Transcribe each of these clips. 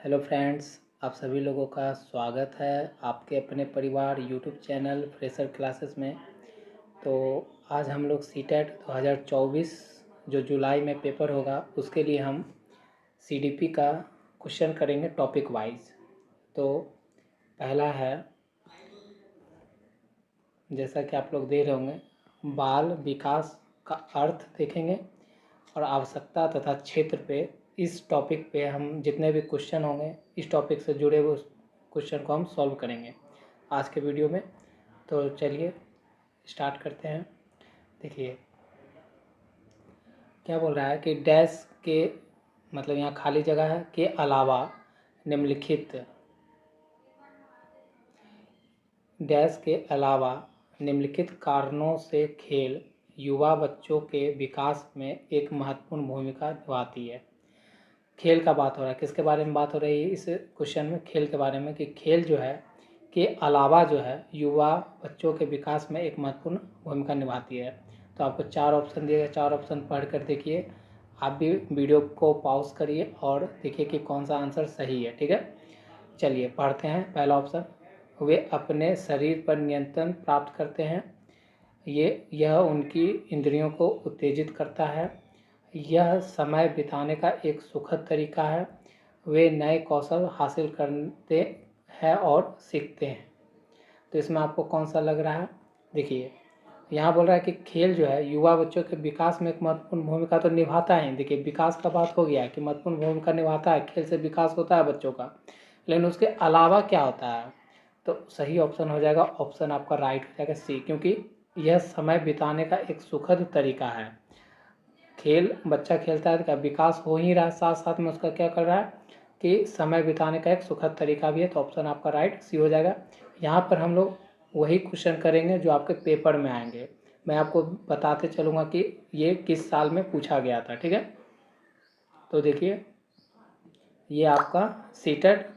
Hello friends, आप सभी लोगों का स्वागत है आपके अपने परिवार यूट्यूब चैनल फ्रेशर क्लासेस में। तो आज हम लोग सीटेट 2024 जो जुलाई में पेपर होगा उसके लिए हम सीडीपी का क्वेश्चन करेंगे टॉपिक वाइज। तो पहला है, जैसा कि आप लोग देख रहे होंगे, बाल विकास का अर्थ देखेंगे और आवश्यकता तथा क्षेत्र पे। इस टॉपिक पे हम जितने भी क्वेश्चन होंगे इस टॉपिक से जुड़े हुए क्वेश्चन को हम सॉल्व करेंगे आज के वीडियो में। तो चलिए स्टार्ट करते हैं। देखिए क्या बोल रहा है कि डैश के मतलब यहाँ खाली जगह है के अलावा निम्नलिखित डैश के अलावा निम्नलिखित कारणों से खेल युवा बच्चों के विकास में एक महत्वपूर्ण भूमिका निभाती है। खेल का बात हो रहा है, किसके बारे में बात हो रही है इस क्वेश्चन में? खेल के बारे में, कि खेल जो है के अलावा जो है युवा बच्चों के विकास में एक महत्वपूर्ण भूमिका निभाती है। तो आपको 4 ऑप्शन दिए गए, 4 ऑप्शन पढ़ कर देखिए। आप भी वीडियो को पॉज करिए और देखिए कि कौन सा आंसर सही है। ठीक है, चलिए पढ़ते हैं। पहला ऑप्शन, वे अपने शरीर पर नियंत्रण प्राप्त करते हैं। यह उनकी इंद्रियों को उत्तेजित करता है। यह समय बिताने का एक सुखद तरीका है। वे नए कौशल हासिल करते हैं और सीखते हैं। तो इसमें आपको कौन सा लग रहा है? देखिए यहाँ बोल रहा है कि खेल जो है युवा बच्चों के विकास में एक महत्वपूर्ण भूमिका तो निभाता है। देखिए विकास का बात हो गया है कि महत्वपूर्ण भूमिका निभाता है, खेल से विकास होता है बच्चों का, लेकिन उसके अलावा क्या होता है? तो सही ऑप्शन हो जाएगा, ऑप्शन आपका राइट हो जाएगा सी, क्योंकि यह समय बिताने का एक सुखद तरीका है। खेल बच्चा खेलता है तो क्या विकास हो ही रहा है, साथ साथ में उसका क्या कर रहा है कि समय बिताने का एक सुखद तरीका भी है। तो ऑप्शन आपका राइट सी हो जाएगा। यहाँ पर हम लोग वही क्वेश्चन करेंगे जो आपके पेपर में आएंगे। मैं आपको बताते चलूँगा कि ये किस साल में पूछा गया था। ठीक है, तो देखिए ये आपका सीटेट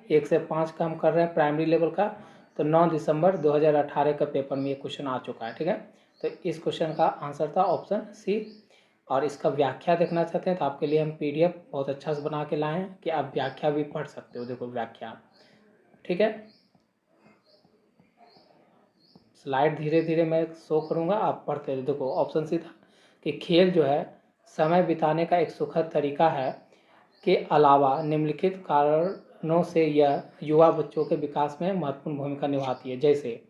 1 से 5 का हम कर रहे हैं प्राइमरी लेवल का। तो 9 दिसंबर 2018 का पेपर में ये क्वेश्चन आ चुका है। ठीक है, तो इस क्वेश्चन का आंसर था ऑप्शन सी। और इसका व्याख्या देखना चाहते हैं तो आपके लिए हम पीडीएफ बहुत अच्छा से बना के लाए हैं कि आप व्याख्या भी पढ़ सकते हो। देखो व्याख्या, ठीक है, स्लाइड धीरे धीरे मैं शो करूँगा, आप पढ़ते रहो। देखो ऑप्शन सी था कि खेल जो है समय बिताने का एक सुखद तरीका है के अलावा निम्नलिखित कारणों से यह युवा बच्चों के विकास में महत्वपूर्ण भूमिका निभाती है। जैसे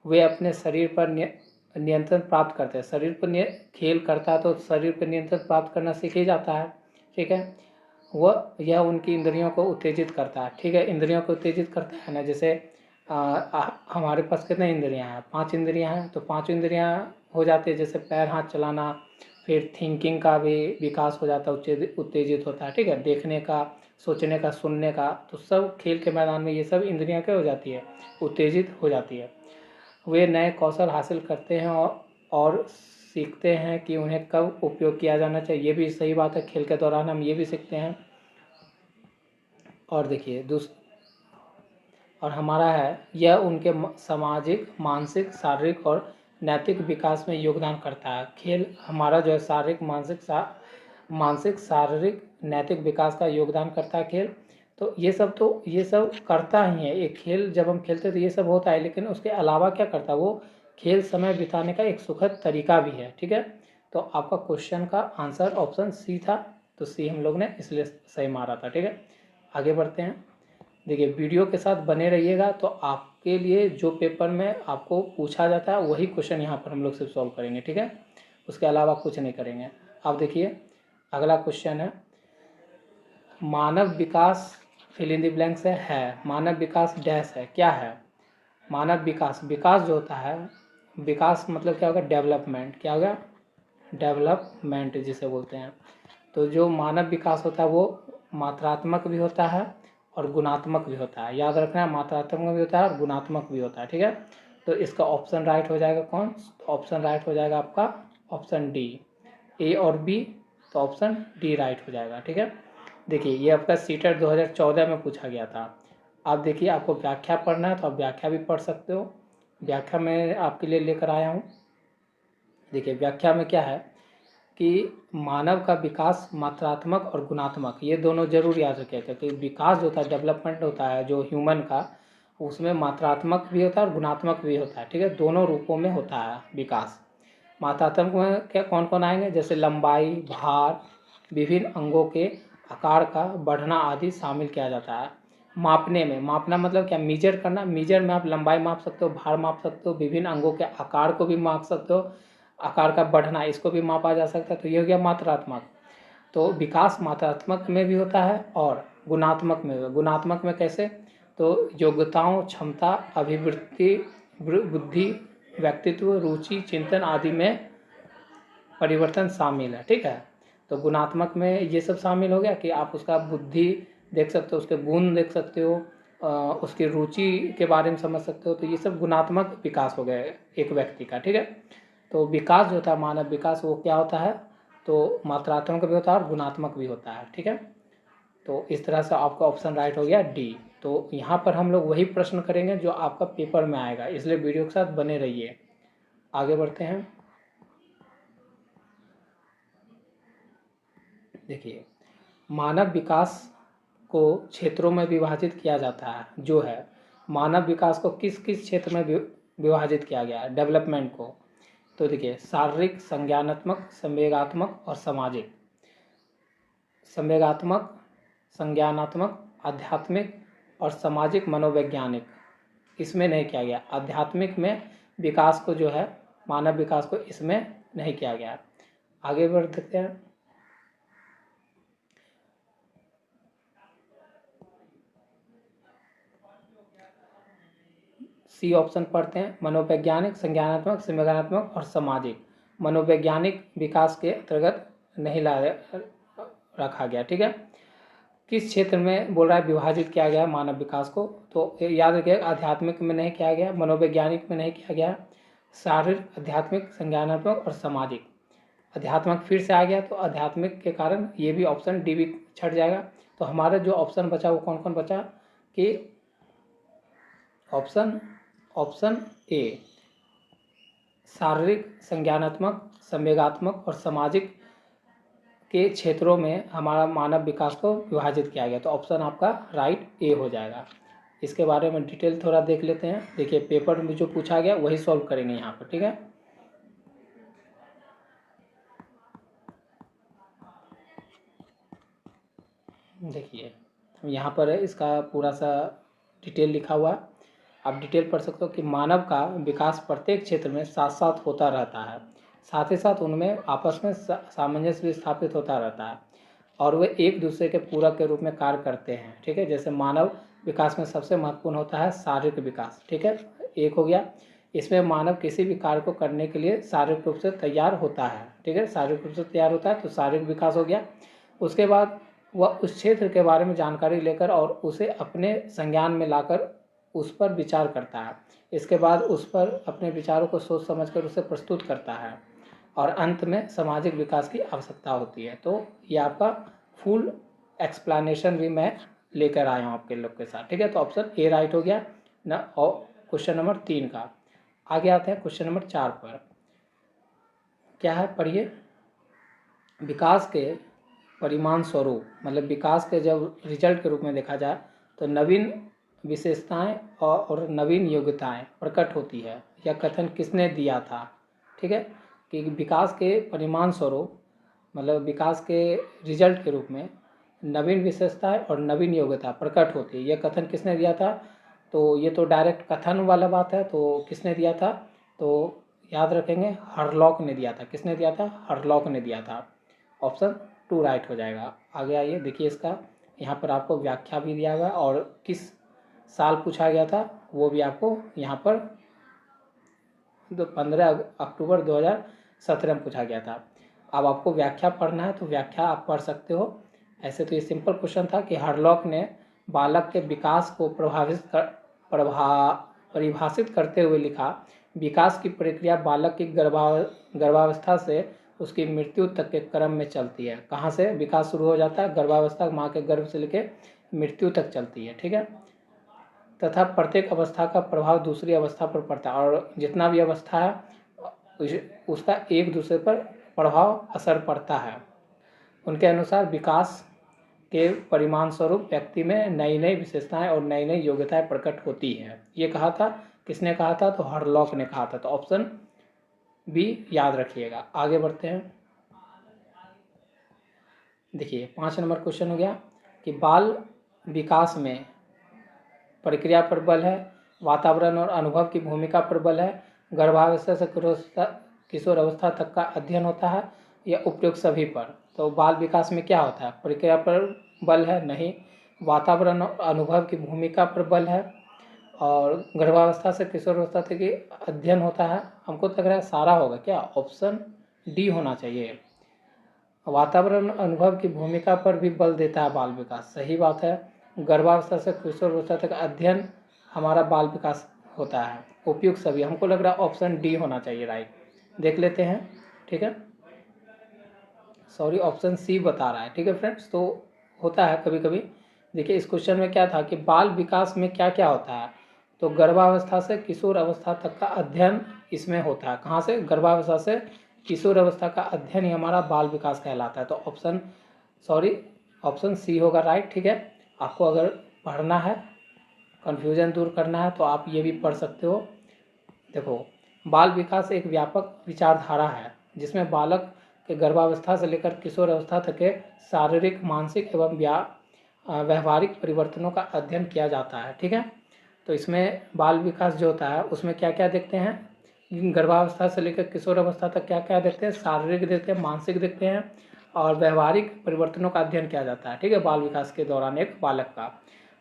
वे अपने शरीर पर नियंत्रण प्राप्त करते हैं। शरीर पर खेल करता है तो शरीर पर नियंत्रण प्राप्त करना सीख ही जाता है। ठीक है, यह उनकी इंद्रियों को उत्तेजित करता है। ठीक है, इंद्रियों को उत्तेजित करता है ना, जैसे हमारे पास कितने इंद्रियां हैं? 5 इंद्रियां हैं। तो 5 इंद्रियां हो जाती है, जैसे पैर हाथ चलाना, फिर थिंकिंग का भी विकास हो जाता है, उत्तेजित होता है। ठीक है, देखने का, सोचने का, सुनने का, तो सब खेल के मैदान में ये सब इंद्रियां क्या हो जाती है? उत्तेजित हो जाती है। वे नए कौशल हासिल करते हैं और सीखते हैं कि उन्हें कब उपयोग किया जाना चाहिए। ये भी सही बात है, खेल के दौरान हम ये भी सीखते हैं। और देखिए और हमारा है, यह उनके सामाजिक, मानसिक, शारीरिक और नैतिक विकास में योगदान करता है। खेल हमारा जो है शारीरिक, मानसिक, शारीरिक, नैतिक विकास का योगदान करता है खेल। तो ये सब करता ही है। एक खेल जब हम खेलते हैं तो ये सब होता है, लेकिन उसके अलावा क्या करता है? वो खेल समय बिताने का एक सुखद तरीका भी है। ठीक है, तो आपका क्वेश्चन का आंसर ऑप्शन सी था। तो सी हम लोग ने इसलिए सही मारा था। ठीक है, आगे बढ़ते हैं। देखिए वीडियो के साथ बने रहिएगा तो आपके लिए जो पेपर में आपको पूछा जाता है वही क्वेश्चन यहाँ पर हम लोग सिर्फ सॉल्व करेंगे। ठीक है, उसके अलावा कुछ नहीं करेंगे। अब देखिए अगला क्वेश्चन है, मानव विकास फिल इन द ब्लैंक से है। मानव विकास डैश है, क्या है? मानव विकास, विकास जो होता है, विकास मतलब क्या होगा? डेवलपमेंट। क्या होगा? डेवलपमेंट जिसे बोलते हैं। तो जो मानव विकास होता है वो मात्रात्मक भी होता है और गुणात्मक भी होता है। याद रखना, मात्रात्मक भी होता है और गुणात्मक भी होता है। ठीक है, तो इसका ऑप्शन राइट हो जाएगा कौन? ऑप्शन राइट हो जाएगा आपका ऑप्शन डी, ए और बी। तो ऑप्शन डी राइट हो जाएगा। ठीक है, देखिए ये आपका सीटेट 2014 में पूछा गया था। आप देखिए आपको व्याख्या पढ़ना है तो आप व्याख्या भी पढ़ सकते हो। व्याख्या मैं आपके लिए लेकर आया हूँ। देखिए व्याख्या में क्या है कि मानव का विकास मात्रात्मक और गुणात्मक, ये दोनों जरूर याद रखिएगा, क्योंकि विकास जो होता है, डेवलपमेंट होता है जो ह्यूमन का, उसमें मात्रात्मक भी होता है और गुणात्मक भी होता है। ठीक है, दोनों रूपों में होता है विकास। मात्रात्मक में क्या कौन कौन आएंगे, जैसे लंबाई, भार, विभिन्न अंगों के आकार का बढ़ना आदि शामिल किया जाता है। मापने में, मापना मतलब क्या, मीजर करना। मीजर में आप लंबाई माप सकते हो, भार माप सकते हो, विभिन्न अंगों के आकार को भी माप सकते हो, आकार का बढ़ना इसको भी मापा जा सकता है। तो ये हो गया मात्रात्मक। तो विकास मात्रात्मक में भी होता है और गुणात्मक में भी। गुणात्मक में कैसे, तो योग्यताओं, क्षमता, अभिवृत्ति, बुद्धि, व्यक्तित्व, रुचि, चिंतन आदि में परिवर्तन शामिल है। ठीक है, तो गुणात्मक में ये सब शामिल हो गया कि आप उसका बुद्धि देख सकते हो, उसके गुण देख सकते हो, उसकी रुचि के बारे में समझ सकते हो। तो ये सब गुणात्मक विकास हो गए एक व्यक्ति का। ठीक है, तो विकास जो होता है, मानव विकास, वो क्या होता है, तो मात्रात्मक भी होता है और गुणात्मक भी होता है। ठीक है, तो इस तरह से आपका ऑप्शन राइट हो गया डी। तो यहाँ पर हम लोग वही प्रश्न करेंगे जो आपका पेपर में आएगा, इसलिए वीडियो के साथ बने रहिए। आगे बढ़ते हैं। देखिए, मानव विकास को क्षेत्रों में विभाजित किया जाता है, जो है मानव विकास को किस किस क्षेत्र में विभाजित किया गया है, डेवलपमेंट को। तो देखिए, शारीरिक, संज्ञानात्मक, संवेगात्मक और सामाजिक। संवेगात्मक, संज्ञानात्मक, आध्यात्मिक और सामाजिक मनोवैज्ञानिक, इसमें नहीं किया गया। आध्यात्मिक में विकास को जो है, मानव विकास को इसमें नहीं किया गया। आगे बढ़ सकते हैं। सी ऑप्शन पढ़ते हैं, मनोवैज्ञानिक, संज्ञानात्मक, संवेदनात्मक और सामाजिक। मनोवैज्ञानिक विकास के अंतर्गत नहीं ला रखा गया। ठीक है, किस क्षेत्र में बोल रहा है विभाजित किया गया मानव विकास को, तो याद रखिएगा, आध्यात्मिक में नहीं किया गया, मनोवैज्ञानिक में नहीं किया गया, शारीरिक, आध्यात्मिक, संज्ञानात्मक और सामाजिक। अध्यात्मक फिर से आ गया, तो आध्यात्मिक के कारण ये भी ऑप्शन डी भी छट जाएगा। तो हमारा जो ऑप्शन बचा वो कौन कौन बचा, कि ऑप्शन ए, शारीरिक, संज्ञानात्मक, संवेगात्मक और सामाजिक के क्षेत्रों में हमारा मानव विकास को विभाजित किया गया। तो ऑप्शन आपका राइट ए हो जाएगा। इसके बारे में डिटेल थोड़ा देख लेते हैं। देखिए, पेपर में जो पूछा गया वही सॉल्व करेंगे यहाँ पर। ठीक है, देखिए यहाँ पर है, इसका पूरा सा डिटेल लिखा हुआ। आप डिटेल पढ़ सकते हो कि मानव का विकास प्रत्येक क्षेत्र में साथ साथ होता रहता है, साथ ही साथ उनमें आपस में सामंजस्य भी स्थापित होता रहता है और वे एक दूसरे के पूरक के रूप में कार्य करते हैं। ठीक है, जैसे मानव विकास में सबसे महत्वपूर्ण होता है शारीरिक विकास। ठीक है, एक हो गया। इसमें मानव किसी भी कार्य को करने के लिए शारीरिक रूप से तैयार होता है। ठीक है, शारीरिक रूप से तैयार होता है, तो शारीरिक विकास हो गया। उसके बाद वह उस क्षेत्र के बारे में जानकारी लेकर और उसे अपने संज्ञान में लाकर उस पर विचार करता है। इसके बाद उस पर अपने विचारों को सोच समझकर उसे प्रस्तुत करता है और अंत में सामाजिक विकास की आवश्यकता होती है। तो ये आपका फुल एक्सप्लेनेशन भी मैं लेकर आया हूँ आपके लोग के साथ। ठीक है, तो ऑप्शन ए राइट हो गया ना, और क्वेश्चन नंबर 3 का। आगे आते हैं क्वेश्चन नंबर 4 पर। क्या है, पढ़िए। विकास के परिमाण स्वरूप, मतलब विकास के जब रिजल्ट के रूप में देखा जाए तो नवीन विशेषताएं और नवीन योग्यताएं प्रकट होती है। यह कथन किसने दिया था। ठीक है, कि विकास के परिमाण स्वरूप, मतलब विकास के रिजल्ट के रूप में नवीन विशेषताएं और नवीन योग्यता प्रकट होती है, यह कथन किसने दिया था। तो ये तो डायरेक्ट कथन वाला बात है, तो किसने दिया था, तो याद रखेंगे हरलॉक ने दिया था। किसने दिया था, हरलॉक ने दिया था। ऑप्शन 2 राइट हो जाएगा। आगे आइए, देखिए इसका यहाँ पर आपको व्याख्या भी दिया हुआ और किस साल पूछा गया था वो भी आपको यहाँ पर 15 अक्टूबर 2017 में पूछा गया था। अब आपको व्याख्या पढ़ना है तो व्याख्या आप पढ़ सकते हो। ऐसे तो ये सिंपल क्वेश्चन था कि हरलॉक ने बालक के विकास को परिभाषित करते हुए लिखा, विकास की प्रक्रिया बालक की गर्भावस्था से उसकी मृत्यु तक के क्रम में चलती है। कहाँ से विकास शुरू हो जाता है, गर्भावस्था, माँ के गर्भ से लेकर मृत्यु तक चलती है। ठीक है, तथा प्रत्येक अवस्था का प्रभाव दूसरी अवस्था पर पड़ता है और जितना भी अवस्था है उसका एक दूसरे पर प्रभाव असर पड़ता है। उनके अनुसार विकास के परिणाम स्वरूप व्यक्ति में नई नई विशेषताएं और नई नई योग्यताएं प्रकट होती हैं। ये कहा था, किसने कहा था? तो हरलॉक ने कहा था। तो ऑप्शन बी याद रखिएगा। आगे बढ़ते हैं। देखिए 5 नंबर क्वेश्चन हो गया कि बाल विकास में प्रक्रिया पर बल है, वातावरण और अनुभव की भूमिका पर बल है, गर्भावस्था से किशोर अवस्था तक का अध्ययन होता है, या उपयुक्त सभी पर। तो बाल विकास में क्या होता है? प्रक्रिया पर बल है? नहीं। वातावरण और अनुभव की भूमिका पर बल है, और गर्भावस्था से किशोर अवस्था तक की अध्ययन होता है। हमको लग रहा है सारा होगा क्या? ऑप्शन डी होना चाहिए। वातावरण अनुभव की भूमिका पर भी बल देता है बाल विकास, सही बात है। गर्भावस्था से किशोर अवस्था तक अध्ययन हमारा बाल विकास होता है। उपयुक्त सभी, हमको लग रहा है ऑप्शन डी होना चाहिए राइट। देख लेते हैं, ठीक है। सॉरी, ऑप्शन सी बता रहा है, ठीक है फ्रेंड्स। तो होता है कभी कभी। देखिए इस क्वेश्चन में क्या था कि बाल विकास में क्या क्या होता है? तो गर्भावस्था से किशोर अवस्था तक का अध्ययन इसमें होता है। कहाँ से? गर्भावस्था से किशोर अवस्था का अध्ययन ही हमारा बाल विकास कहलाता है। तो ऑप्शन सी होगा राइट, ठीक है। आपको अगर पढ़ना है, कन्फ्यूजन दूर करना है, तो आप ये भी पढ़ सकते हो। देखो, बाल विकास एक व्यापक विचारधारा है जिसमें बालक के गर्भावस्था से लेकर किशोर अवस्था तक के शारीरिक, मानसिक एवं व्यवहारिक परिवर्तनों का अध्ययन किया जाता है, ठीक है। तो इसमें बाल विकास जो होता है उसमें क्या क्या देखते हैं? गर्भावस्था से लेकर किशोर अवस्था तक क्या क्या देखते हैं? शारीरिक देखते हैं, मानसिक देखते हैं, और व्यवहारिक परिवर्तनों का अध्ययन किया जाता है, ठीक है। बाल विकास के दौरान एक बालक का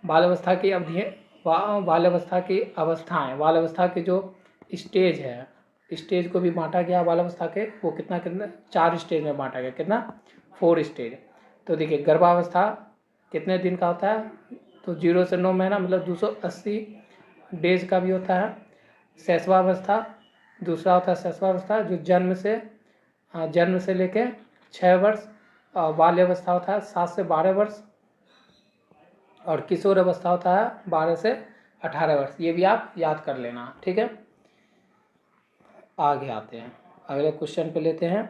बाल अवस्था की अवधि, बाल अवस्था की अवस्थाएँ, बाल अवस्था के जो स्टेज है, स्टेज को भी बांटा गया बाल अवस्था के। वो कितना 4 स्टेज में बांटा गया। कितना? 4 स्टेज। तो देखिए गर्भावस्था कितने दिन का होता है? तो 0 से 9 महीना, मतलब 280 डेज का भी होता है। शैशवावस्था दूसरा होता है, शैशवावस्था जो जन्म से लेके 6 वर्ष। और बाल्यावस्था होता है 7 से 12 वर्ष, और किशोर अवस्था होता है 12 से 18 वर्ष। ये भी आप याद कर लेना, ठीक है। आगे आते हैं, अगले क्वेश्चन पे लेते हैं।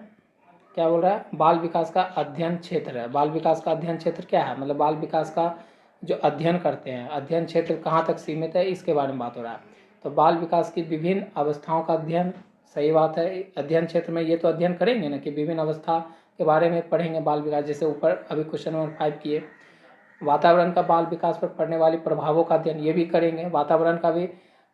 क्या बोल रहा है? बाल विकास का अध्ययन क्षेत्र है। बाल विकास का अध्ययन क्षेत्र क्या है? मतलब बाल विकास का जो अध्ययन करते हैं, अध्ययन क्षेत्र कहाँ तक सीमित है, इसके बारे में बात हो रहा है। तो बाल विकास की विभिन्न अवस्थाओं का अध्ययन, सही बात है। अध्ययन क्षेत्र में ये तो अध्ययन करेंगे ना कि विभिन्न अवस्था के बारे में पढ़ेंगे बाल विकास, जैसे ऊपर अभी क्वेश्चन नंबर 5 किए। वातावरण का बाल विकास पर पड़ने वाले प्रभावों का अध्ययन, ये भी करेंगे। वातावरण का भी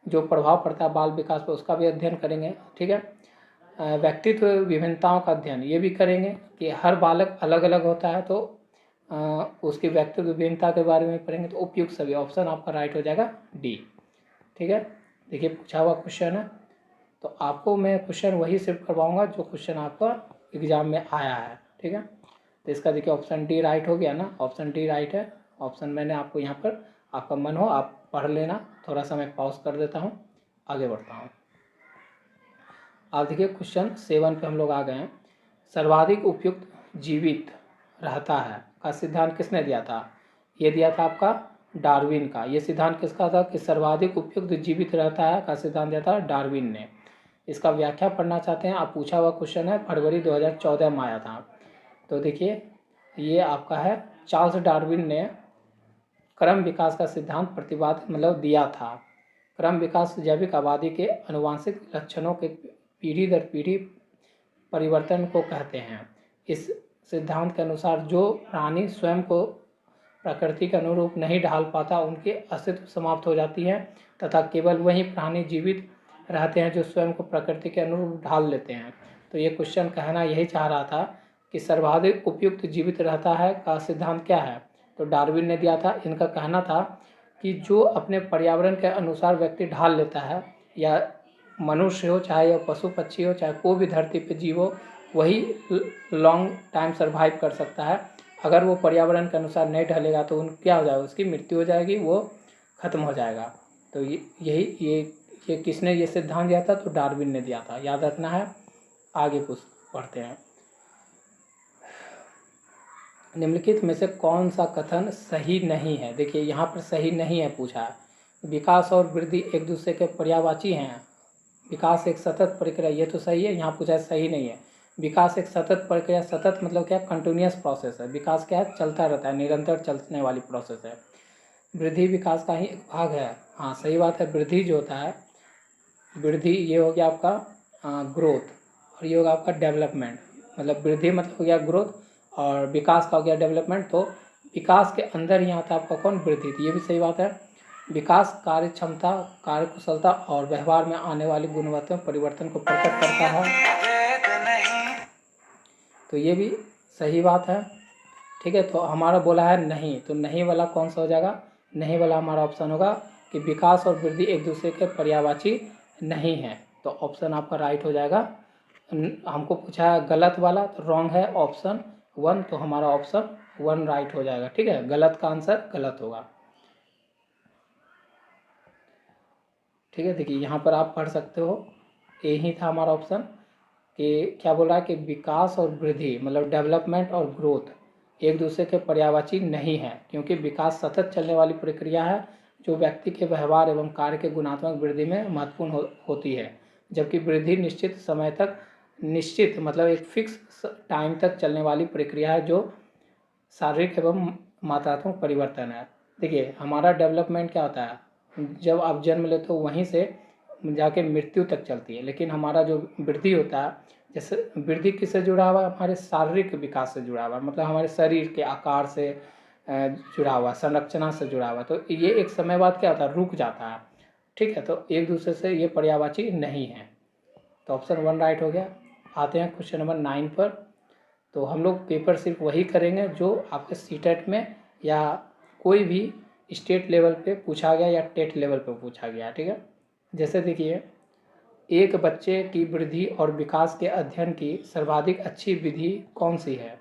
जो प्रभाव पड़ता है बाल विकास पर, उसका भी अध्ययन करेंगे, ठीक है। व्यक्तित्व विभिन्नताओं का अध्ययन, ये भी करेंगे कि हर बालक अलग अलग होता है, तो उसकी व्यक्तित्व विभिन्नता के बारे में पढ़ेंगे। तो उपयुक्त सभी, ऑप्शन आपका राइट हो जाएगा डी, ठीक है। देखिए पूछा हुआ क्वेश्चन है, तो आपको मैं क्वेश्चन वही सिर्फ करवाऊंगा जो क्वेश्चन आपका एग्जाम में आया है, ठीक है। तो इसका देखिए ऑप्शन डी राइट हो गया ना, ऑप्शन डी राइट है। ऑप्शन मैंने आपको यहाँ पर, आपका मन हो आप पढ़ लेना। थोड़ा सा मैं पॉज कर देता हूँ, आगे बढ़ता हूँ। आप देखिए क्वेश्चन 7 पे हम लोग आ गए हैं। सर्वाधिक उपयुक्त जीवित रहता है का सिद्धांत किसने दिया था? ये दिया था आपका डार्विन का। ये सिद्धांत किसका था कि सर्वाधिक उपयुक्त जीवित रहता है का सिद्धांत दिया था डार्विन ने। इसका व्याख्या पढ़ना चाहते हैं आप? पूछा हुआ क्वेश्चन है, फरवरी 2014 में आया था। तो देखिए ये आपका है, चार्ल्स डार्विन ने क्रम विकास का सिद्धांत प्रतिपादित मतलब दिया था। क्रम विकास जैविक आबादी के अनुवांशिक लक्षणों के पीढ़ी दर पीढ़ी परिवर्तन को कहते हैं। इस सिद्धांत के अनुसार जो प्राणी स्वयं को प्रकृति के अनुरूप नहीं ढाल पाता, उनकी अस्तित्व समाप्त हो जाती है, तथा केवल वही प्राणी जीवित रहते हैं जो स्वयं को प्रकृति के अनुरूप ढाल लेते हैं। तो ये क्वेश्चन कहना यही चाह रहा था कि सर्वाधिक उपयुक्त जीवित रहता है का सिद्धांत क्या है? तो डार्विन ने दिया था। इनका कहना था कि जो अपने पर्यावरण के अनुसार व्यक्ति ढाल लेता है, या मनुष्य हो चाहे या पशु पक्षी हो चाहे कोई भी धरती पे जीव हो, वही लॉन्ग टाइम सर्वाइव कर सकता है। अगर वो पर्यावरण के अनुसार नहीं ढलेगा तो क्या हो जाएगा? उसकी मृत्यु हो जाएगी, वो खत्म हो जाएगा। तो ये किसने ये सिद्धांत दिया था? तो डार्विन ने दिया था, याद रखना है। आगे कुछ पढ़ते हैं। निम्नलिखित में से कौन सा कथन सही नहीं है? देखिए यहाँ पर सही नहीं है पूछा है। विकास और वृद्धि एक दूसरे के पर्यायवाची हैं। विकास एक सतत प्रक्रिया, ये तो सही है। यहाँ पूछा है सही नहीं है। विकास एक सतत प्रक्रिया, सतत मतलब क्या, कंटिन्यूअस प्रोसेस है। विकास क्या है, चलता रहता है, निरंतर चलने वाली प्रोसेस है। वृद्धि विकास का ही एक भाग है। हाँ सही बात है। वृद्धि जो होता है, वृद्धि ये हो गया आपका ग्रोथ, और ये होगा आपका डेवलपमेंट। मतलब वृद्धि मतलब हो गया ग्रोथ, और विकास का हो गया डेवलपमेंट। तो विकास के अंदर ही आता है आपका कौन, वृद्धि। तो ये भी सही बात है। विकास कार्य क्षमता, कार्य कुशलता और व्यवहार में आने वाली गुणवत्ता में परिवर्तन को प्रकट करता है। तो ये भी सही बात है। ठीक है, तो हमारा बोला है नहीं, तो नहीं वाला कौन सा हो जाएगा, नहीं वाला हमारा ऑप्शन होगा कि विकास और वृद्धि एक दूसरे के पर्यायवाची नहीं है। तो ऑप्शन आपका राइट हो जाएगा। हमको पूछा है गलत वाला, तो रॉन्ग है ऑप्शन 1, तो हमारा ऑप्शन 1 राइट हो जाएगा। ठीक है, गलत का आंसर गलत होगा। ठीक है, देखिए यहाँ पर आप पढ़ सकते हो, यही था हमारा ऑप्शन कि क्या बोल रहा है कि विकास और वृद्धि मतलब डेवलपमेंट और ग्रोथ एक दूसरे के पर्यायवाची नहीं है, क्योंकि विकास सतत चलने वाली प्रक्रिया है जो व्यक्ति के व्यवहार एवं कार्य के गुणात्मक वृद्धि में महत्वपूर्ण होती है, जबकि वृद्धि निश्चित समय तक, निश्चित मतलब एक फिक्स टाइम तक चलने वाली प्रक्रिया है जो शारीरिक एवं मात्रात्मक परिवर्तन है। देखिए हमारा डेवलपमेंट क्या होता है, जब आप जन्म लेते हो वहीं से जाके मृत्यु तक चलती है, लेकिन हमारा जो वृद्धि होता है, जैसे वृद्धि किससे जुड़ा हुआ है, हमारे शारीरिक विकास से जुड़ा हुआ है, मतलब हमारे शरीर के आकार से जुड़ा हुआ, संरचना से जुड़ा हुआ। तो ये एक समय बाद क्या होता है, रुक जाता है। ठीक है, तो एक दूसरे से ये पर्यायवाची नहीं है। तो ऑप्शन 1 राइट हो गया। आते हैं क्वेश्चन नंबर 9 पर। तो हम लोग पेपर सिर्फ वही करेंगे जो आपके सीटेट में या कोई भी स्टेट लेवल पे पूछा गया या टेट लेवल पे पूछा गया। ठीक है, जैसे देखिए, एक बच्चे की वृद्धि और विकास के अध्ययन की सर्वाधिक अच्छी विधि कौन सी है।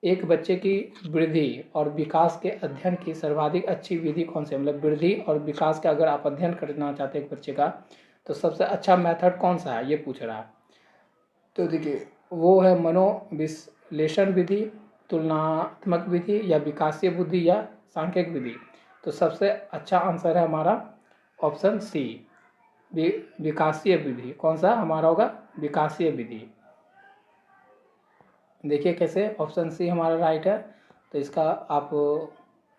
एक बच्चे की वृद्धि और विकास के अध्ययन की सर्वाधिक अच्छी विधि कौन सी है, मतलब वृद्धि और विकास का अगर आप अध्ययन करना चाहते हैं एक बच्चे का, तो सबसे अच्छा मेथड कौन सा है ये पूछ रहा है। तो देखिए वो है मनोविश्लेषण विधि, तुलनात्मक विधि, या विकासीय बुद्धि, या सांख्यिक विधि। तो सबसे अच्छा आंसर है हमारा ऑप्शन सी, विकासीय विधि। कौन सा हमारा होगा, विकासीय विधि। देखिए कैसे, ऑप्शन सी हमारा राइट है। तो इसका आप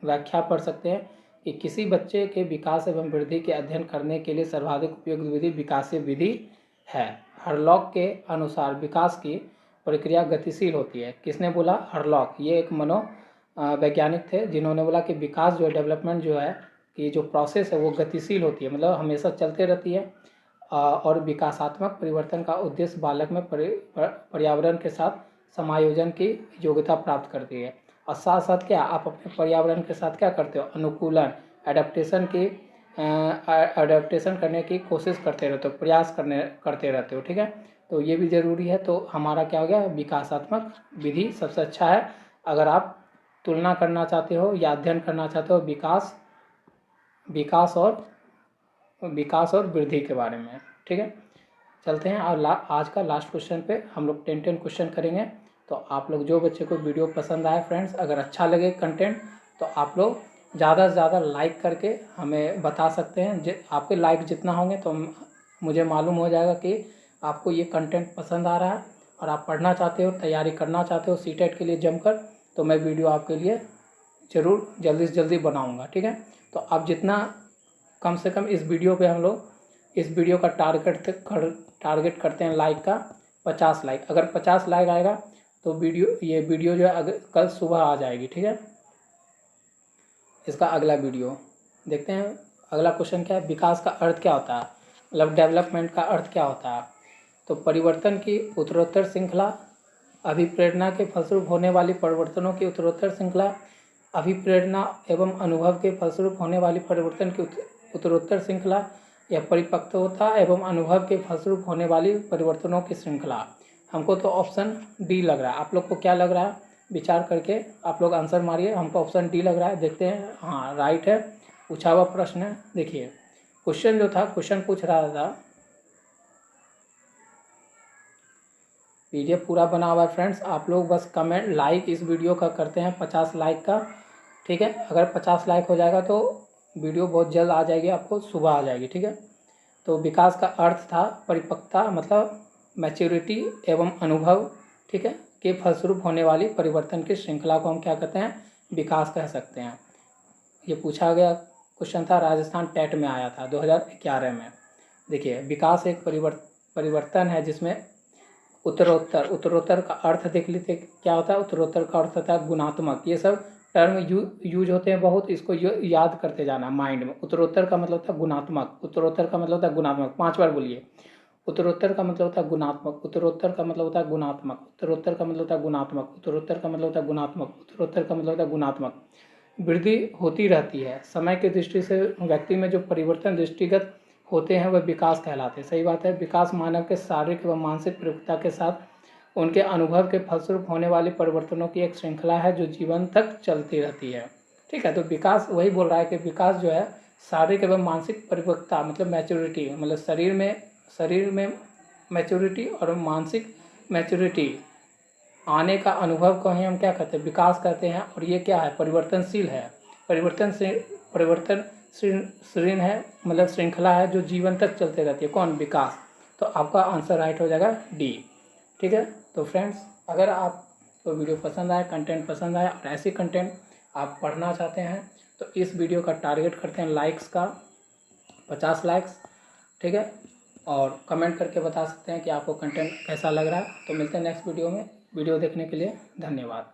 व्याख्या पढ़ सकते हैं कि किसी बच्चे के विकास एवं वृद्धि के अध्ययन करने के लिए सर्वाधिक उपयुक्त विधि विकासीय विधि है। हरलॉक के अनुसार विकास की प्रक्रिया गतिशील होती है। किसने बोला, हरलॉक। ये एक वैज्ञानिक थे जिन्होंने बोला कि विकास जो है, डेवलपमेंट जो है, कि जो प्रोसेस है वो गतिशील होती है, मतलब हमेशा चलते रहती है। और विकासात्मक परिवर्तन का उद्देश्य बालक में पर्यावरण के साथ समायोजन की योग्यता प्राप्त करती है। और साथ साथ क्या, आप अपने पर्यावरण के साथ क्या करते हो, अनुकूलन, एडेप्टेशन करने की कोशिश करते रहते हो, प्रयास करते रहते हो। ठीक है, तो ये भी ज़रूरी है। तो हमारा क्या हो गया, विकासात्मक विधि सबसे अच्छा है अगर आप तुलना करना चाहते हो या अध्ययन करना चाहते हो विकास और वृद्धि के बारे में। ठीक है, चलते हैं और आज का लास्ट क्वेश्चन पे हम लोग 10 क्वेश्चन करेंगे। तो आप लोग, जो बच्चे को वीडियो पसंद आए फ्रेंड्स, अगर अच्छा लगे कंटेंट, तो आप लोग ज़्यादा से ज़्यादा लाइक करके हमें बता सकते हैं। आपके लाइक जितना होंगे तो मुझे मालूम हो जाएगा कि आपको ये कंटेंट पसंद आ रहा है और आप पढ़ना चाहते हो, तैयारी करना चाहते हो सीटेट के लिए जमकर, तो मैं वीडियो आपके लिए ज़रूर जल्दी से जल्दी बनाऊँगा। ठीक है, तो आप जितना कम से कम इस वीडियो पे हम लोग इस वीडियो का टारगेट करते हैं लाइक का 50 लाइक। अगर 50 लाइक आएगा तो ये वीडियो जो है कल सुबह आ जाएगी। ठीक है, इसका अगला वीडियो देखते हैं। अगला क्वेश्चन क्या है, विकास का अर्थ क्या होता है, मतलब डेवलपमेंट का अर्थ क्या होता है। तो परिवर्तन की उत्तरोत्तर श्रृंखला, अभिप्रेरणा के फलस्वरूप होने वाली परिवर्तनों की उत्तरोत्तर श्रृंखला, अभिप्रेरणा एवं अनुभव के फलस्वरूप होने वाली परिवर्तन की उत्तरोत्तर श्रृंखला, या परिपक्वता एवं अनुभव के फलस्वरूप होने वाली परिवर्तनों की श्रृंखला। हमको तो ऑप्शन डी लग रहा है। आप लोग को क्या लग रहा है, विचार करके आप लोग आंसर मारिए। हमको ऑप्शन डी लग रहा है, देखते हैं। हाँ राइट है, पूछा हुआ प्रश्न है। देखिए क्वेश्चन जो था, क्वेश्चन पूछ रहा था, पीडीएफ पूरा बना हुआ है फ्रेंड्स। आप लोग बस कमेंट लाइक इस वीडियो का करते हैं 50 लाइक का। ठीक है, अगर 50 लाइक हो जाएगा तो वीडियो बहुत जल्द आ जाएगी, आपको सुबह आ जाएगी। ठीक है, तो विकास का अर्थ था परिपक्वता, मतलब मैच्योरिटी एवं अनुभव ठीक है, के फलस्वरूप होने वाली परिवर्तन की श्रृंखला को हम क्या कहते हैं, विकास कह सकते हैं। ये पूछा गया क्वेश्चन था, राजस्थान टेट में आया था 2011 में। देखिए, विकास एक परिवर्तन है जिसमें उत्तरोत्तर का अर्थ देख लेते क्या होता है। उत्तरोत्तर का अर्थ होता है गुणात्मक। ये सब टर्म यूज होते हैं बहुत, इसको याद करते जाना माइंड में। उत्तरोत्तर का मतलब होता है गुणात्मक, उत्तरोत्तर का मतलब होता है गुणात्मक। 5 बार बोलिए, उत्तरोत्तर का मतलब होता है गुणात्मक, उत्तरोत्तर का मतलब होता है गुणात्मक, उत्तरोत्तर का मतलब होता है गुणात्मक, उत्तरोत्तर का मतलब होता है गुणात्मक, उत्तरोत्तर का मतलब होता है गुणात्मक। वृद्धि होती रहती है। समय की दृष्टि से व्यक्ति में जो परिवर्तन दृष्टिगत होते हैं वह विकास कहलाते हैं। सही बात है। विकास मानव के शारीरिक व मानसिक प्रवृत्ता के साथ उनके अनुभव के फलस्वरूप होने वाले परिवर्तनों की एक श्रृंखला है जो जीवन तक चलती रहती है। ठीक है, तो विकास वही बोल रहा है कि विकास जो है शारीरिक एवं मानसिक परिपक्वता मतलब मैच्योरिटी, मतलब शरीर में मैच्योरिटी और मानसिक मैच्योरिटी आने का अनुभव को ही हम क्या कहते हैं, विकास कहते हैं। और ये क्या है, परिवर्तनशील है। परिवर्तनशील है, मतलब श्रृंखला है जो जीवन तक चलते रहती है। कौन, विकास। तो आपका आंसर राइट हो जाएगा डी। ठीक है, तो फ्रेंड्स, अगर आपको वीडियो पसंद आए, कंटेंट पसंद आए और ऐसी कंटेंट आप पढ़ना चाहते हैं तो इस वीडियो का टारगेट करते हैं लाइक्स का, 50 लाइक्स। ठीक है, और कमेंट करके बता सकते हैं कि आपको कंटेंट कैसा लग रहा है। तो मिलते हैं नेक्स्ट वीडियो में। वीडियो देखने के लिए धन्यवाद।